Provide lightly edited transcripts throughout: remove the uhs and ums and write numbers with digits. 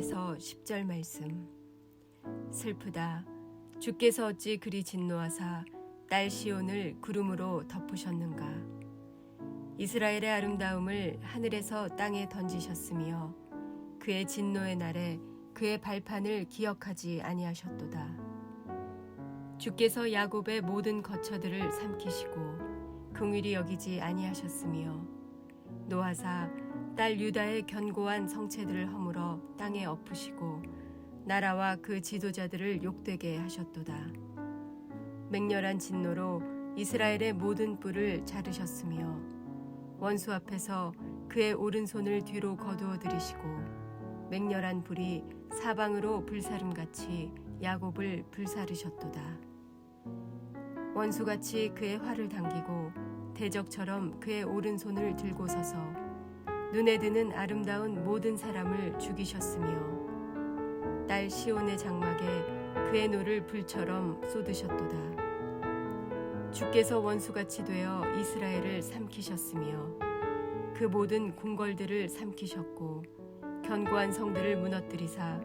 1절에서 10절 말씀. 슬프다. 주께서 어찌 그리 진노하사 딸 시온을 구름으로 덮으셨는가. 이스라엘의 아름다움을 하늘에서 땅에 던지셨으며 그의 진노의 날에 그의 발판을 기억하지 아니하셨도다. 주께서 야곱의 모든 거처들을 삼키시고 긍휼히 여기지 아니하셨으며 노하사 딸 유다의 견고한 성체들을 허물어 땅에 엎으시고 나라와 그 지도자들을 욕되게 하셨도다. 맹렬한 진노로 이스라엘의 모든 뿔을 자르셨으며 원수 앞에서 그의 오른손을 뒤로 거두어 들이시고 맹렬한 불이 사방으로 불사름같이 야곱을 불사르셨도다. 원수같이 그의 활을 당기고 대적처럼 그의 오른손을 들고 서서 눈에 드는 아름다운 모든 사람을 죽이셨으며 딸 시온의 장막에 그의 노를 불처럼 쏟으셨도다. 주께서 원수같이 되어 이스라엘을 삼키셨으며 그 모든 궁궐들을 삼키셨고 견고한 성들을 무너뜨리사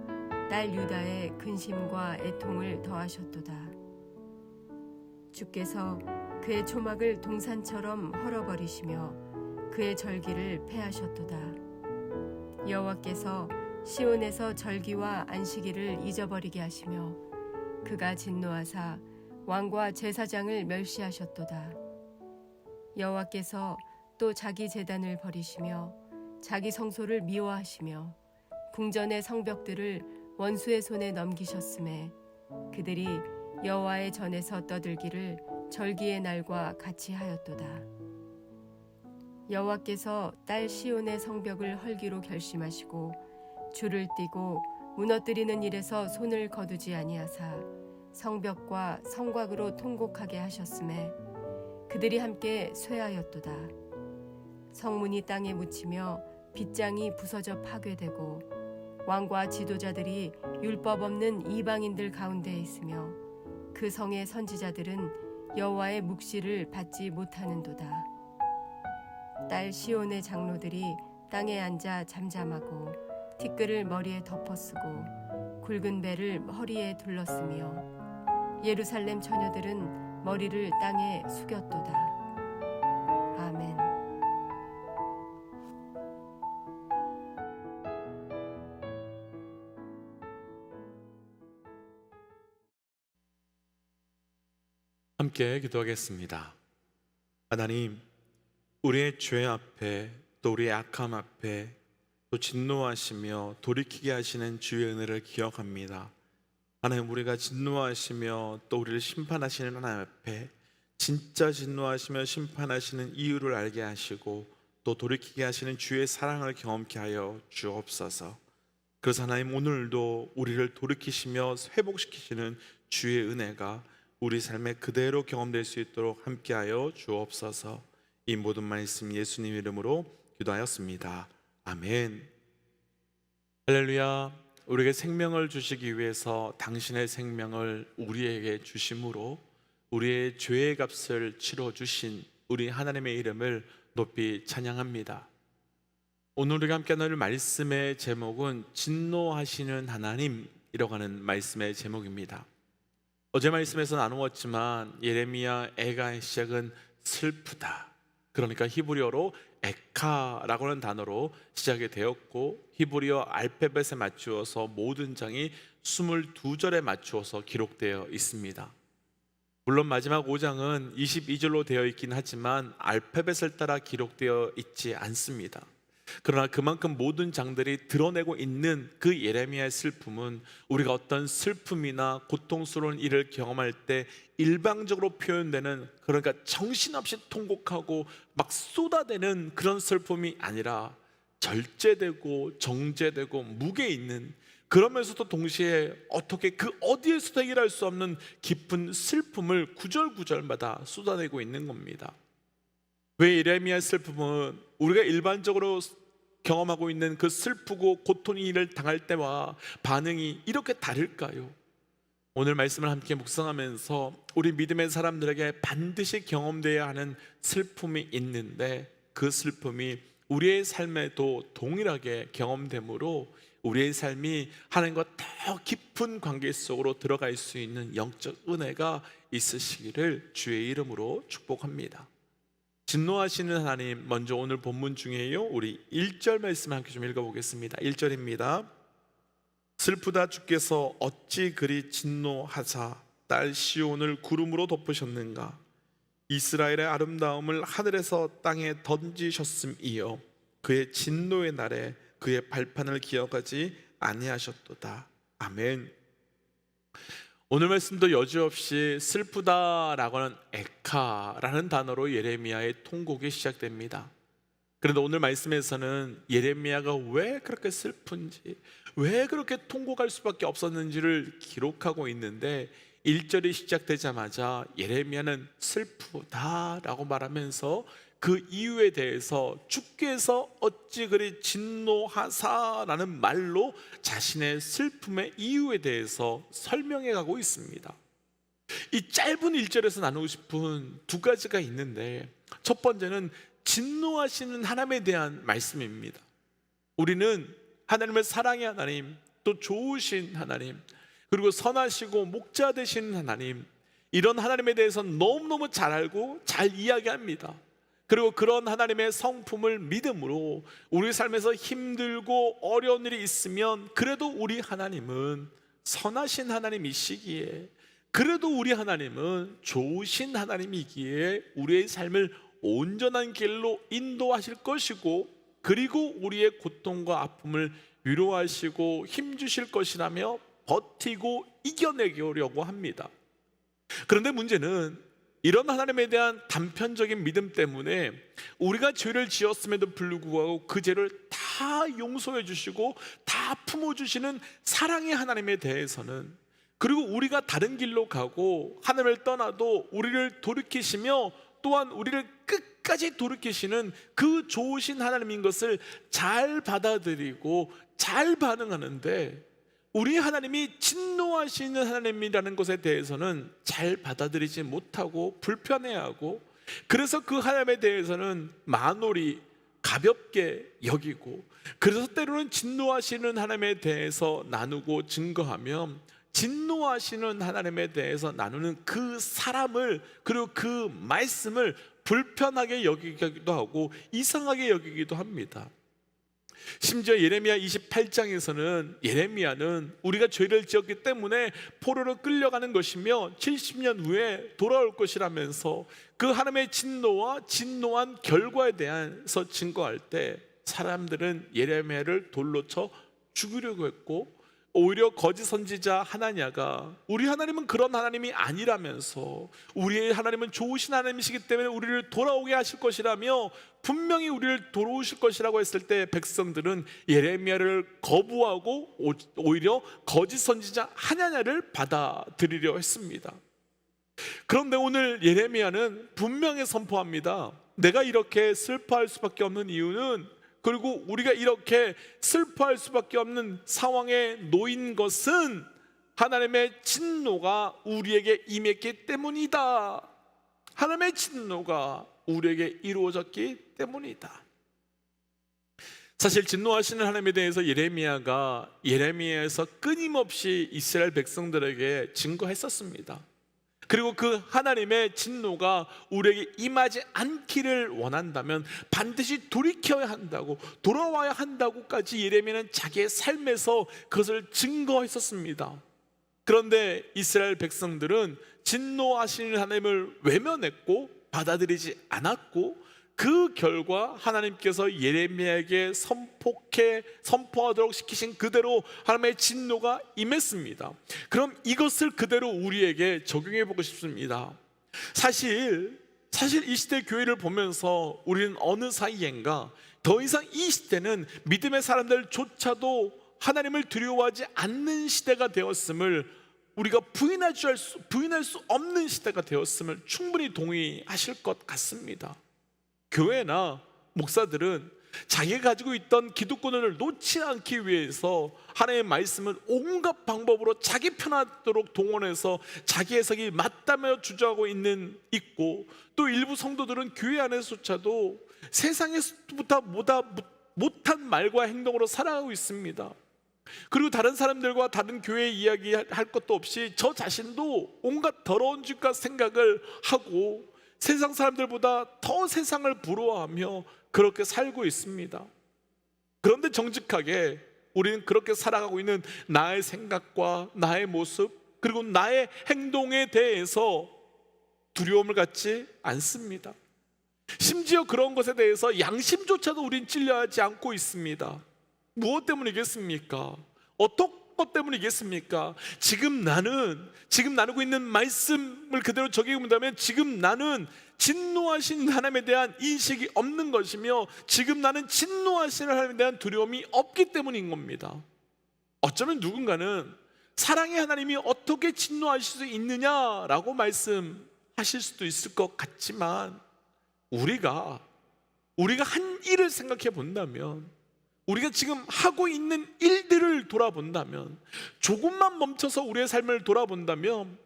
딸 유다의 근심과 애통을 더하셨도다. 주께서 그의 초막을 동산처럼 헐어버리시며 그의 절기를 폐하셨도다. 여호와께서 시온에서 절기와 안식일을 잊어버리게 하시며 그가 진노하사 왕과 제사장을 멸시하셨도다. 여호와께서 또 자기 제단을 버리시며 자기 성소를 미워하시며 궁전의 성벽들을 원수의 손에 넘기셨음에 그들이 여호와의 전에서 떠들기를 절기의 날과 같이 하였도다. 여호와께서 딸 시온의 성벽을 헐기로 결심하시고 줄을 띠고 무너뜨리는 일에서 손을 거두지 아니하사 성벽과 성곽으로 통곡하게 하셨음에 그들이 함께 쇠하였도다. 성문이 땅에 묻히며 빗장이 부서져 파괴되고 왕과 지도자들이 율법 없는 이방인들 가운데 있으며 그 성의 선지자들은 여호와의 묵시를 받지 못하는도다. 딸 시온의 장로들이 땅에 앉아 잠잠하고 티끌을 머리에 덮어쓰고 굵은 배를 허리에 둘렀으며 예루살렘 처녀들은 머리를 땅에 숙였도다. 아멘. 함께 기도하겠습니다. 하나님, 우리의 죄 앞에 또 우리의 악함 앞에 또 진노하시며 돌이키게 하시는 주의 은혜를 기억합니다. 하나님, 우리가 진노하시며 또 우리를 심판하시는 하나님 앞에 진짜 진노하시며 심판하시는 이유를 알게 하시고 또 돌이키게 하시는 주의 사랑을 경험케 하여 주옵소서. 그래서 하나님, 오늘도 우리를 돌이키시며 회복시키시는 주의 은혜가 우리 삶에 그대로 경험될 수 있도록 함께하여 주옵소서. 이 모든 말씀 예수님 이름으로 기도하였습니다. 아멘. 할렐루야. 우리에게 생명을 주시기 위해서 당신의 생명을 우리에게 주심으로 우리의 죄의 값을 치러주신 우리 하나님의 이름을 높이 찬양합니다. 오늘 우리가 함께 나눌 말씀의 제목은 진노하시는 하나님이라고 하는 말씀의 제목입니다. 어제 말씀에서 나누었지만 예레미야 애가의 시작은 슬프다, 그러니까 히브리어로 에카라고 하는 단어로 시작이 되었고 히브리어 알파벳에 맞추어서 모든 장이 22절에 맞추어서 기록되어 있습니다. 물론 마지막 5장은 22절로 되어 있긴 하지만 알파벳을 따라 기록되어 있지 않습니다. 그러나 그만큼 모든 장들이 드러내고 있는 그 예레미야의 슬픔은 우리가 어떤 슬픔이나 고통스러운 일을 경험할 때 일방적으로 표현되는, 그러니까 정신없이 통곡하고 막 쏟아대는 그런 슬픔이 아니라 절제되고 정제되고 무게 있는, 그러면서도 동시에 어떻게 그 어디에서도 해결할 수 없는 깊은 슬픔을 구절구절마다 쏟아내고 있는 겁니다. 왜 예레미야의 슬픔은 우리가 일반적으로 경험하고 있는 그 슬프고 고통의 일을 당할 때와 반응이 이렇게 다를까요? 오늘 말씀을 함께 묵상하면서 우리 믿음의 사람들에게 반드시 경험되어야 하는 슬픔이 있는데 그 슬픔이 우리의 삶에도 동일하게 경험되므로 우리의 삶이 하나님과 더 깊은 관계 속으로 들어갈 수 있는 영적 은혜가 있으시기를 주의 이름으로 축복합니다. 진노하시는 하나님, 먼저 오늘 본문 중에요, 우리 1절 말씀 함께 좀 읽어보겠습니다. 1절입니다. 슬프다 주께서 어찌 그리 진노하사 딸 시온을 구름으로 덮으셨는가. 이스라엘의 아름다움을 하늘에서 땅에 던지셨음이요 그의 진노의 날에 그의 발판을 기억하지 아니하셨도다. 아멘. 오늘 말씀도 여지없이 슬프다라고 하는 에카라는 단어로 예레미야의 통곡이 시작됩니다. 그런데 오늘 말씀에서는 예레미야가 왜 그렇게 슬픈지, 왜 그렇게 통곡할 수밖에 없었는지를 기록하고 있는데 1절이 시작되자마자 예레미야는 슬프다라고 말하면서 그 이유에 대해서 주께서 어찌 그리 진노하사라는 말로 자신의 슬픔의 이유에 대해서 설명해 가고 있습니다. 이 짧은 1절에서 나누고 싶은 두 가지가 있는데, 첫 번째는 진노하시는 하나님에 대한 말씀입니다. 우리는 하나님의 사랑의 하나님, 또 좋으신 하나님, 그리고 선하시고 목자 되시는 하나님, 이런 하나님에 대해서 너무너무 잘 알고 잘 이야기합니다. 그리고 그런 하나님의 성품을 믿음으로 우리 삶에서 힘들고 어려운 일이 있으면 그래도 우리 하나님은 선하신 하나님이시기에, 그래도 우리 하나님은 좋으신 하나님이기에 우리의 삶을 온전한 길로 인도하실 것이고, 그리고 우리의 고통과 아픔을 위로하시고 힘주실 것이라며 버티고 이겨내려고 합니다. 그런데 문제는 이런 하나님에 대한 단편적인 믿음 때문에 우리가 죄를 지었음에도 불구하고 그 죄를 다 용서해 주시고 다 품어주시는 사랑의 하나님에 대해서는, 그리고 우리가 다른 길로 가고 하나님을 떠나도 우리를 돌이키시며 또한 우리를 끝까지 돌이키시는 그 좋으신 하나님인 것을 잘 받아들이고 잘 반응하는데, 우리 하나님이 진노하시는 하나님이라는 것에 대해서는 잘 받아들이지 못하고 불편해하고, 그래서 그 하나님에 대해서는 만홀히 가볍게 여기고, 그래서 때로는 진노하시는 하나님에 대해서 나누고 증거하며 진노하시는 하나님에 대해서 나누는 그 사람을, 그리고 그 말씀을 불편하게 여기기도 하고 이상하게 여기기도 합니다. 심지어 예레미야 28장에서는 예레미야는 우리가 죄를 지었기 때문에 포로로 끌려가는 것이며 70년 후에 돌아올 것이라면서 그 하나님의 진노와 진노한 결과에 대해서 증거할 때 사람들은 예레미야를 돌로 쳐 죽이려고 했고, 오히려 거짓 선지자 하나냐가 우리 하나님은 그런 하나님이 아니라면서 우리의 하나님은 좋으신 하나님이시기 때문에 우리를 돌아오게 하실 것이라며 분명히 우리를 돌아오실 것이라고 했을 때 백성들은 예레미야를 거부하고 오히려 거짓 선지자 하나냐를 받아들이려 했습니다. 그런데 오늘 예레미야는 분명히 선포합니다. 내가 이렇게 슬퍼할 수밖에 없는 이유는, 그리고 우리가 이렇게 슬퍼할 수밖에 없는 상황에 놓인 것은 하나님의 진노가 우리에게 임했기 때문이다. 하나님의 진노가 우리에게 이루어졌기 때문이다. 사실 진노하시는 하나님에 대해서 예레미야가 예레미야에서 끊임없이 이스라엘 백성들에게 증거했었습니다. 그리고 그 하나님의 진노가 우리에게 임하지 않기를 원한다면 반드시 돌이켜야 한다고, 돌아와야 한다고까지 예레미야는 자기의 삶에서 그것을 증거했었습니다. 그런데 이스라엘 백성들은 진노하시는 하나님을 외면했고 받아들이지 않았고, 그 결과 하나님께서 예레미야에게 선포하도록 시키신 그대로 하나님의 진노가 임했습니다. 그럼 이것을 그대로 우리에게 적용해 보고 싶습니다. 사실 이 시대 교회를 보면서 우리는 어느 사이엔가 더 이상 이 시대는 믿음의 사람들조차도 하나님을 두려워하지 않는 시대가 되었음을, 우리가 부인할 수 없는 시대가 되었음을 충분히 동의하실 것 같습니다. 교회나 목사들은 자기가 가지고 있던 기득권을 놓지 않기 위해서 하나님의 말씀을 온갖 방법으로 자기 편하도록 동원해서 자기 해석이 맞다며 주장하고 있고, 또 일부 성도들은 교회 안에서조차도 세상에서부터 못한 말과 행동으로 살아가고 있습니다. 그리고 다른 사람들과 다른 교회 이야기 할 것도 없이 저 자신도 온갖 더러운 짓과 생각을 하고 세상 사람들보다 더 세상을 부러워하며 그렇게 살고 있습니다. 그런데 정직하게 우리는 그렇게 살아가고 있는 나의 생각과 나의 모습 그리고 나의 행동에 대해서 두려움을 갖지 않습니다. 심지어 그런 것에 대해서 양심조차도 우린 찔려하지 않고 있습니다. 무엇 때문이겠습니까? 어떤 것 때문이겠습니까? 지금 나누고 있는 말씀을 그대로 적용한다면 지금 나는 진노하신 하나님에 대한 인식이 없는 것이며 지금 나는 진노하시는 하나님에 대한 두려움이 없기 때문인 겁니다. 어쩌면 누군가는 사랑의 하나님이 어떻게 진노하실 수 있느냐라고 말씀하실 수도 있을 것 같지만 우리가 한 일을 생각해 본다면 우리가 지금 하고 있는 일들을 돌아본다면 조금만 멈춰서 우리의 삶을 돌아본다면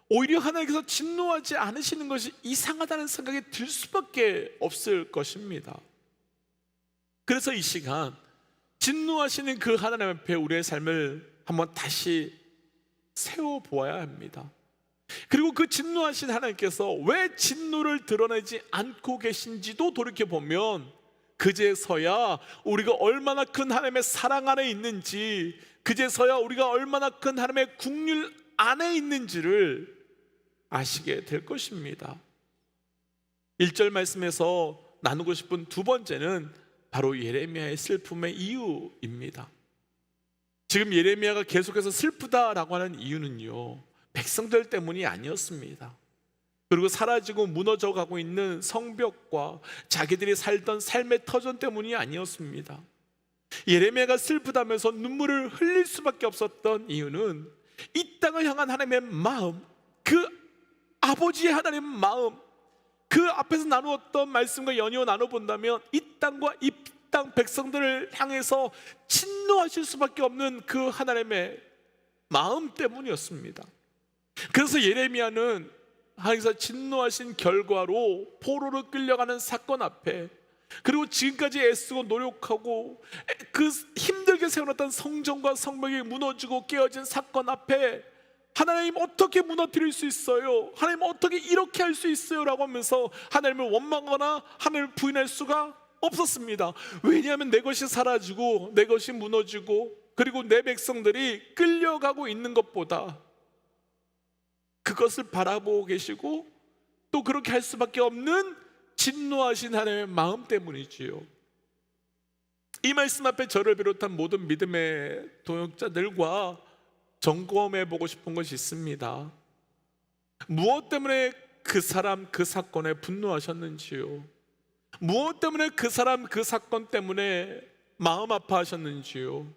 오히려 하나님께서 진노하지 않으시는 것이 이상하다는 생각이 들 수밖에 없을 것입니다. 그래서 이 시간 진노하시는 그 하나님 앞에 우리의 삶을 한번 다시 세워보아야 합니다. 그리고 그 진노하신 하나님께서 왜 진노를 드러내지 않고 계신지도 돌이켜보면 그제서야 우리가 얼마나 큰 하나님의 사랑 안에 있는지, 그제서야 우리가 얼마나 큰 하나님의 국률 안에 있는지를 아시게 될 것입니다. 1절 말씀에서 나누고 싶은 두 번째는 바로 예레미야의 슬픔의 이유입니다. 지금 예레미야가 계속해서 슬프다라고 하는 이유는요, 백성들 때문이 아니었습니다. 그리고 사라지고 무너져 가고 있는 성벽과 자기들이 살던 삶의 터전 때문이 아니었습니다. 예레미야가 슬프다면서 눈물을 흘릴 수밖에 없었던 이유는 이 땅을 향한 하나님의 마음, 그 아버지의 하나님의 마음, 그 앞에서 나누었던 말씀과 연이어 나눠본다면 이 땅과 이 땅 백성들을 향해서 진노하실 수밖에 없는 그 하나님의 마음 때문이었습니다. 그래서 예레미야는 하나님께서 진노하신 결과로 포로로 끌려가는 사건 앞에, 그리고 지금까지 애쓰고 노력하고 그 힘들게 세워놨던 성전과 성벽이 무너지고 깨어진 사건 앞에 하나님 어떻게 무너뜨릴 수 있어요? 하나님 어떻게 이렇게 할 수 있어요? 라고 하면서 하나님을 원망하거나 하나님을 부인할 수가 없었습니다. 왜냐하면 내 것이 사라지고 내 것이 무너지고 그리고 내 백성들이 끌려가고 있는 것보다 그것을 바라보고 계시고 또 그렇게 할 수밖에 없는 진노하신 하나님의 마음 때문이지요. 이 말씀 앞에 저를 비롯한 모든 믿음의 동역자들과 점검해 보고 싶은 것이 있습니다. 무엇 때문에 그 사람 그 사건에 분노하셨는지요? 무엇 때문에 그 사람 그 사건 때문에 마음 아파하셨는지요?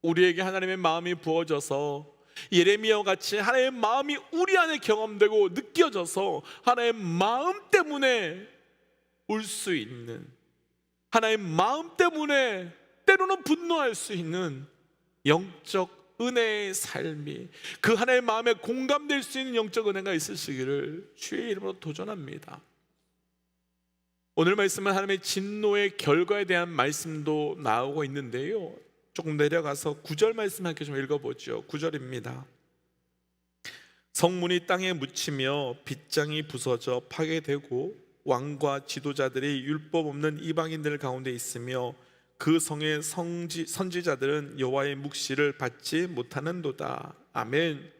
우리에게 하나님의 마음이 부어져서 예레미야와 같이 하나님의 마음이 우리 안에 경험되고 느껴져서 하나님의 마음 때문에 울 수 있는, 하나님의 마음 때문에 때로는 분노할 수 있는 영적 은혜의 삶이, 그 하나님의 마음에 공감될 수 있는 영적 은혜가 있으시기를 주의 이름으로 도전합니다. 오늘 말씀은 하나님의 진노의 결과에 대한 말씀도 나오고 있는데요, 조금 내려가서 9절 말씀 함께 좀 읽어보죠. 9절입니다. 성문이 땅에 묻히며 빗장이 부서져 파괴되고 왕과 지도자들이 율법 없는 이방인들 가운데 있으며 그 성의 선지자들은 여호와의 묵시를 받지 못하는도다. 아멘.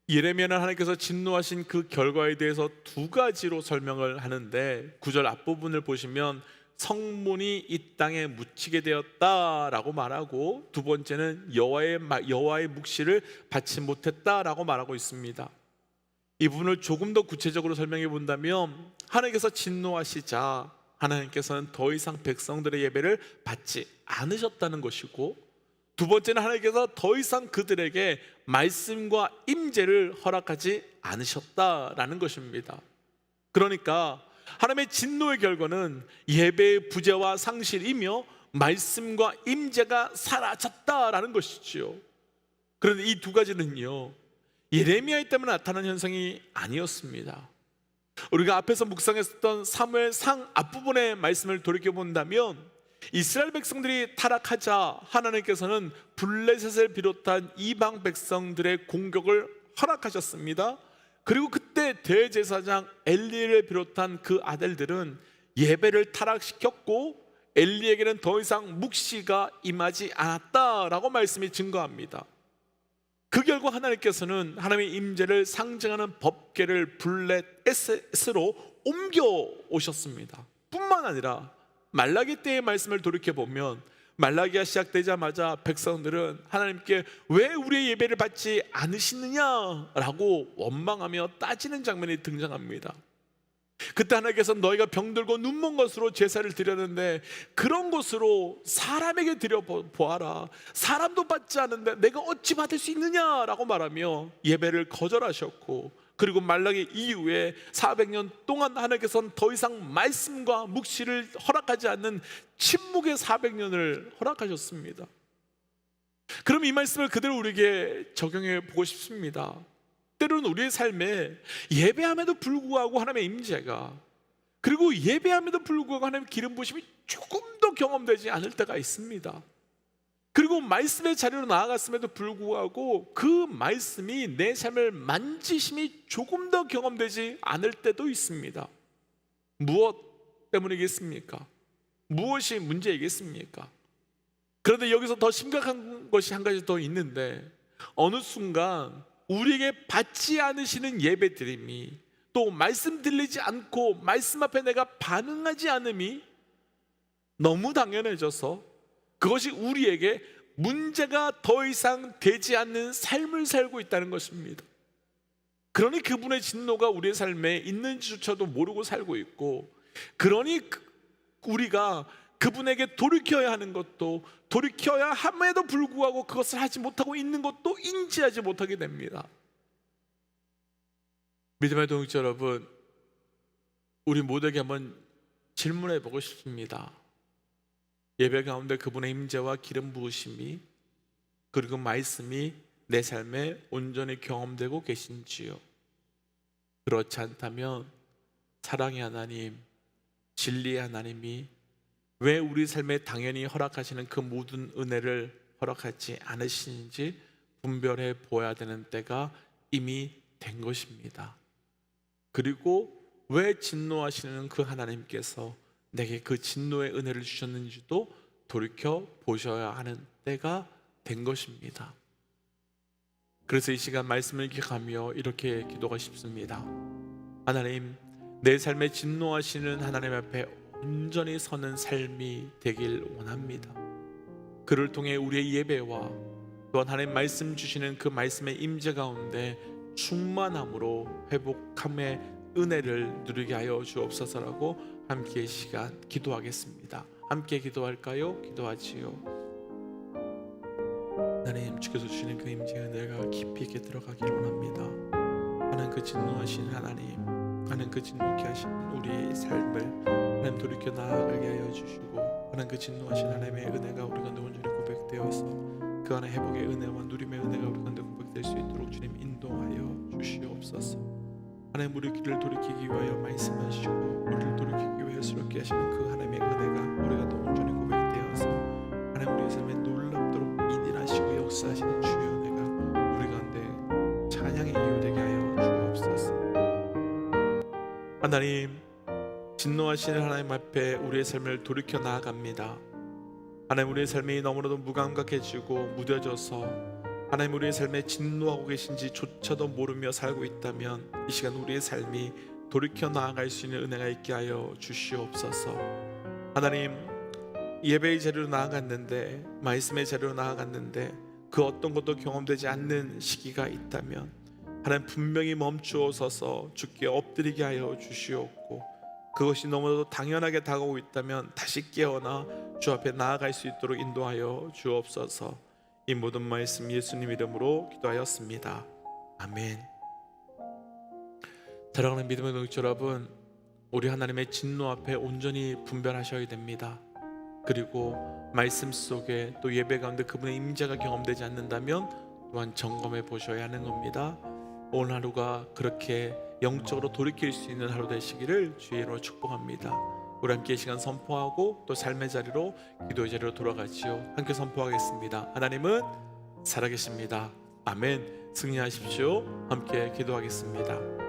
예레미야는 하나님께서 진노하신 그 결과에 대해서 두 가지로 설명을 하는데 9절 앞부분을 보시면 성문이 이 땅에 묻히게 되었다라고 말하고, 두 번째는 여호와의 묵시를 받지 못했다라고 말하고 있습니다. 이 부분을 조금 더 구체적으로 설명해 본다면 하나님께서 진노하시자 하나님께서는 더 이상 백성들의 예배를 받지 않으셨다는 것이고, 두 번째는 하나님께서 더 이상 그들에게 말씀과 임재를 허락하지 않으셨다라는 것입니다. 그러니까 하나님의 진노의 결과는 예배의 부재와 상실이며 말씀과 임재가 사라졌다라는 것이지요. 그런데 이 두 가지는요, 예레미야 때문에 나타난 현상이 아니었습니다. 우리가 앞에서 묵상했었던 사무엘상 앞부분의 말씀을 돌이켜본다면 이스라엘 백성들이 타락하자 하나님께서는 블레셋을 비롯한 이방 백성들의 공격을 허락하셨습니다. 그리고 그때 대제사장 엘리를 비롯한 그 아들들은 예배를 타락시켰고 엘리에게는 더 이상 묵시가 임하지 않았다라고 말씀이 증거합니다. 그 결과 하나님께서는 하나님의 임재를 상징하는 법궤를 블레셋으로 옮겨 오셨습니다. 뿐만 아니라 말라기 때의 말씀을 돌이켜보면 말라기가 시작되자마자 백성들은 하나님께 왜 우리의 예배를 받지 않으시느냐라고 원망하며 따지는 장면이 등장합니다. 그때 하나님께서 너희가 병들고 눈먼 것으로 제사를 드렸는데 그런 것으로 사람에게 드려보아라. 사람도 받지 않는데 내가 어찌 받을 수 있느냐라고 말하며 예배를 거절하셨고, 그리고 말라기 이후에 400년 동안 하나님께서는 더 이상 말씀과 묵시를 허락하지 않는 침묵의 400년을 허락하셨습니다. 그럼 이 말씀을 그대로 우리에게 적용해 보고 싶습니다. 때로는 우리의 삶에 예배함에도 불구하고 하나님의 임재가, 그리고 예배함에도 불구하고 하나님의 기름 부으심이 조금 더 경험되지 않을 때가 있습니다. 그리고 말씀의 자리로 나아갔음에도 불구하고 그 말씀이 내 삶을 만지심이 조금 더 경험되지 않을 때도 있습니다. 무엇 때문이겠습니까? 무엇이 문제이겠습니까? 그런데 여기서 더 심각한 것이 한 가지 더 있는데, 어느 순간 우리에게 받지 않으시는 예배 드림이, 또 말씀 들리지 않고 말씀 앞에 내가 반응하지 않음이 너무 당연해져서 그것이 우리에게 문제가 더 이상 되지 않는 삶을 살고 있다는 것입니다. 그러니 그분의 진노가 우리의 삶에 있는지조차도 모르고 살고 있고, 그러니 우리가 그분에게 돌이켜야 하는 것도, 돌이켜야 함에도 불구하고 그것을 하지 못하고 있는 것도 인지하지 못하게 됩니다. 믿음의 동역자 여러분, 우리 모두에게 한번 질문해 보고 싶습니다. 예배 가운데 그분의 임재와 기름 부으심이, 그리고 말씀이 내 삶에 온전히 경험되고 계신지요? 그렇지 않다면 사랑의 하나님, 진리의 하나님이 왜 우리 삶에 당연히 허락하시는 그 모든 은혜를 허락하지 않으시는지 분별해 보아야 되는 때가 이미 된 것입니다. 그리고 왜 진노하시는 그 하나님께서 내게 그 진노의 은혜를 주셨는지도 돌이켜 보셔야 하는 때가 된 것입니다. 그래서 이 시간 말씀을 기억하며 이렇게 기도가 싶습니다. 하나님, 내 삶에 진노하시는 하나님 앞에 온전히 서는 삶이 되길 원합니다. 그를 통해 우리의 예배와 또한 하나님 말씀 주시는 그 말씀의 임재 가운데 충만함으로 회복함의 은혜를 누리게 하여 주옵소서라고 함께 이 시간 기도하겠습니다. 함께 기도할까요? 기도하지요. 하나님, 주께서 주시는 그 임재의 은혜가 깊이 있게 들어가기를 원합니다. 하나님, 그 진노하신 하나님, 하나님 그 진노케 하시는 우리의 삶을 하나님 돌이켜 나아가게 하여 주시고, 하나님 그 진노하신 하나님의 은혜가 우리 가운데 온전히 고백되어서 그 안에 회복의 은혜와 누림의 은혜가 우리 가운데 고백될 수 있도록 주님 인도하여 주시옵소서. 하나님, 우리 길을 돌이키기 위하여 말씀하시고 우리를 돌이키기 위하여 스럽게 하시는 그 하나님의 은혜가 우리 가운데 온전히 고백되어서 하나님 우리의 삶에 놀랍도록 인일하시고 역사하시는 주의 은혜가 우리 가운데 찬양의 이유 되게 하여 주옵소서. 하나님, 진노하시는 하나님 앞에 우리의 삶을 돌이켜 나아갑니다. 하나님, 우리의 삶이 너무나도 무감각해지고 무뎌져서 하나님 우리의 삶에 진노하고 계신지조차도 모르며 살고 있다면 이 시간 우리의 삶이 돌이켜 나아갈 수 있는 은혜가 있게 하여 주시옵소서. 하나님, 예배의 자리로 나아갔는데, 말씀의 자리로 나아갔는데 그 어떤 것도 경험되지 않는 시기가 있다면 하나님 분명히 멈추어 서서 주께 엎드리게 하여 주시옵고, 그것이 너무나도 당연하게 다가오고 있다면 다시 깨어나 주 앞에 나아갈 수 있도록 인도하여 주옵소서. 이 모든 말씀 예수님 이름으로 기도하였습니다. 아멘. 사랑하는 믿음의 동역자 여러분, 우리 하나님의 진노 앞에 온전히 분별하셔야 됩니다. 그리고 말씀 속에 또 예배 가운데 그분의 임재가 경험되지 않는다면 또한 점검해 보셔야 하는 겁니다. 오늘 하루가 그렇게 영적으로 돌이킬 수 있는 하루 되시기를 주의 이름으로 축복합니다. 우리 함께 이 시간 선포하고 또 삶의 자리로, 기도의 자리로 돌아가지요. 함께 선포하겠습니다. 하나님은 살아계십니다. 아멘. 승리하십시오. 함께 기도하겠습니다.